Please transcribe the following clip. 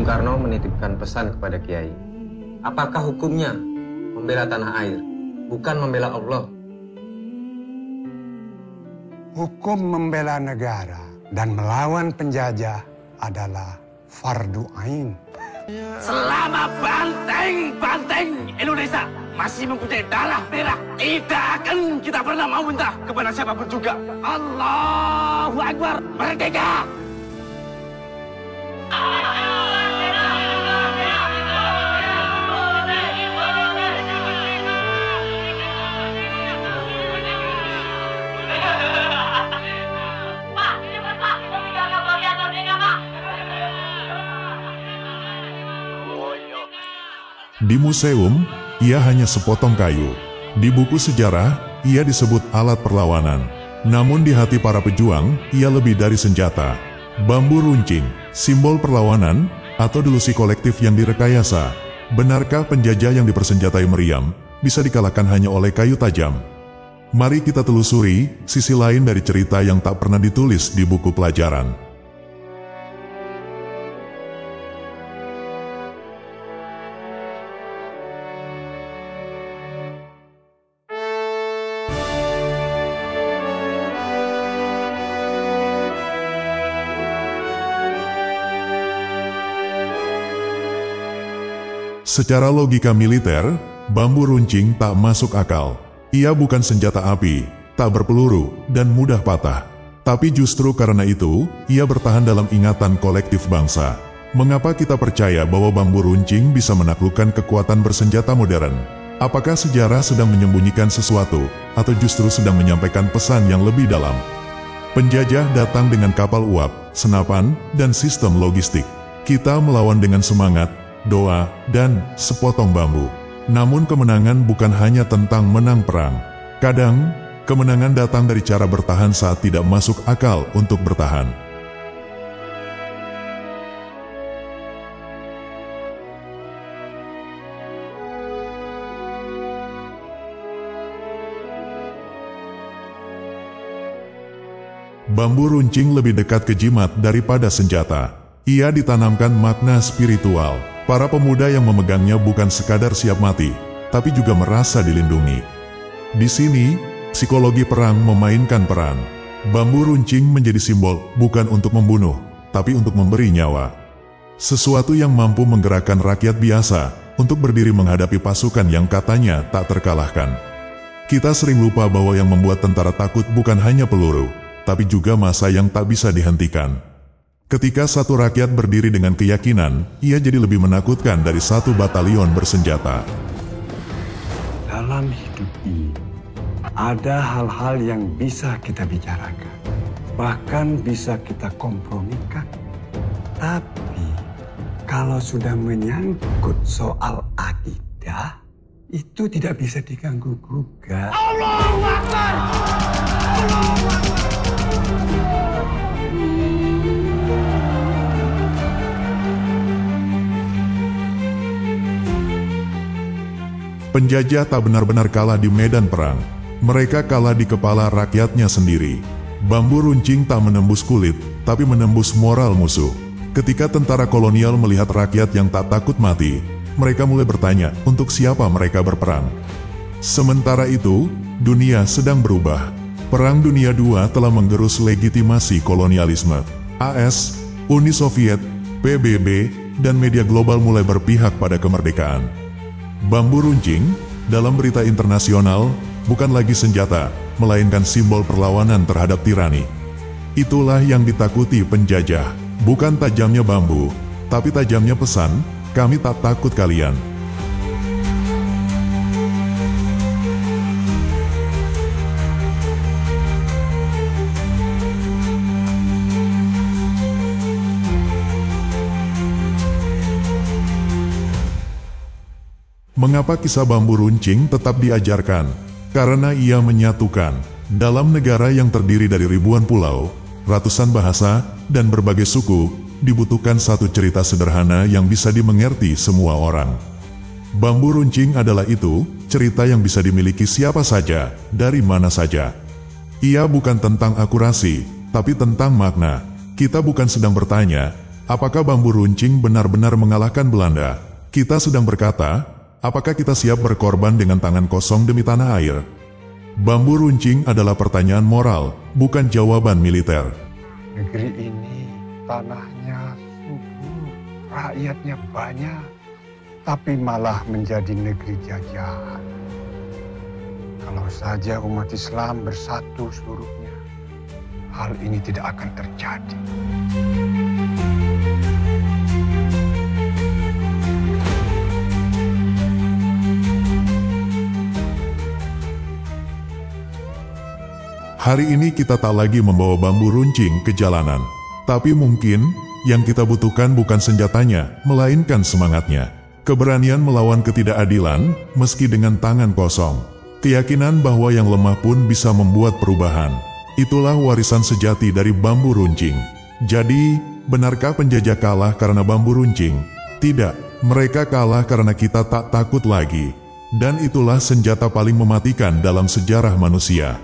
Bung Karno menitipkan pesan kepada Kiai. Apakah hukumnya membela tanah air, bukan membela Allah? Hukum membela negara dan melawan penjajah adalah fardu ain. Selama banteng Indonesia masih mempunyai darah merah, tidak akan kita pernah mau minta kepada siapapun juga. Allahu Akbar, merdeka! Di museum, ia hanya sepotong kayu. Di buku sejarah, ia disebut alat perlawanan. Namun di hati para pejuang, ia lebih dari senjata. Bambu runcing, simbol perlawanan, atau delusi kolektif yang direkayasa. Benarkah penjajah yang dipersenjatai meriam bisa dikalahkan hanya oleh kayu tajam? Mari kita telusuri sisi lain dari cerita yang tak pernah ditulis di buku pelajaran. Secara logika militer, bambu runcing tak masuk akal. Ia bukan senjata api, tak berpeluru, dan mudah patah. Tapi justru karena itu, ia bertahan dalam ingatan kolektif bangsa. Mengapa kita percaya bahwa bambu runcing bisa menaklukkan kekuatan bersenjata modern? Apakah sejarah sedang menyembunyikan sesuatu, atau justru sedang menyampaikan pesan yang lebih dalam? Penjajah datang dengan kapal uap, senapan, dan sistem logistik. Kita melawan dengan semangat, doa, dan sepotong bambu. Namun kemenangan bukan hanya tentang menang perang. Kadang, kemenangan datang dari cara bertahan saat tidak masuk akal untuk bertahan. Bambu runcing lebih dekat ke jimat daripada senjata. Ia ditanamkan makna spiritual. Para pemuda yang memegangnya bukan sekadar siap mati, tapi juga merasa dilindungi. Di sini, psikologi perang memainkan peran. Bambu runcing menjadi simbol bukan untuk membunuh, tapi untuk memberi nyawa. Sesuatu yang mampu menggerakkan rakyat biasa untuk berdiri menghadapi pasukan yang katanya tak terkalahkan. Kita sering lupa bahwa yang membuat tentara takut bukan hanya peluru, tapi juga massa yang tak bisa dihentikan. Ketika satu rakyat berdiri dengan keyakinan, ia jadi lebih menakutkan dari satu batalion bersenjata. Dalam hidup ini, ada hal-hal yang bisa kita bicarakan. Bahkan bisa kita kompromikan. Tapi, kalau sudah menyangkut soal akidah, itu tidak bisa diganggu-gugat. Allahu Akbar! Allahu Akbar! Penjajah tak benar-benar kalah di medan perang. Mereka kalah di kepala rakyatnya sendiri. Bambu runcing tak menembus kulit, tapi menembus moral musuh. Ketika tentara kolonial melihat rakyat yang tak takut mati, mereka mulai bertanya untuk siapa mereka berperang. Sementara itu, dunia sedang berubah. Perang Dunia II telah menggerus legitimasi kolonialisme. AS, Uni Soviet, PBB, dan media global mulai berpihak pada kemerdekaan. Bambu runcing, dalam berita internasional, bukan lagi senjata, melainkan simbol perlawanan terhadap tirani. Itulah yang ditakuti penjajah, bukan tajamnya bambu, tapi tajamnya pesan, kami tak takut kalian. Mengapa kisah bambu runcing tetap diajarkan? Karena ia menyatukan. Dalam negara yang terdiri dari ribuan pulau, ratusan bahasa, dan berbagai suku, dibutuhkan satu cerita sederhana yang bisa dimengerti semua orang. Bambu runcing adalah itu, cerita yang bisa dimiliki siapa saja, dari mana saja. Ia bukan tentang akurasi, tapi tentang makna. Kita bukan sedang bertanya, apakah bambu runcing benar-benar mengalahkan Belanda? Kita sedang berkata, apakah kita siap berkorban dengan tangan kosong demi tanah air? Bambu runcing adalah pertanyaan moral, bukan jawaban militer. Negeri ini tanahnya subur, rakyatnya banyak, tapi malah menjadi negeri jajahan. Kalau saja umat Islam bersatu seluruhnya, hal ini tidak akan terjadi. Hari ini kita tak lagi membawa bambu runcing ke jalanan, tapi mungkin yang kita butuhkan bukan senjatanya, melainkan semangatnya. Keberanian melawan ketidakadilan, meski dengan tangan kosong. Keyakinan bahwa yang lemah pun bisa membuat perubahan. Itulah warisan sejati dari bambu runcing. Jadi, benarkah penjajah kalah karena bambu runcing? Tidak, mereka kalah karena kita tak takut lagi. Dan itulah senjata paling mematikan dalam sejarah manusia.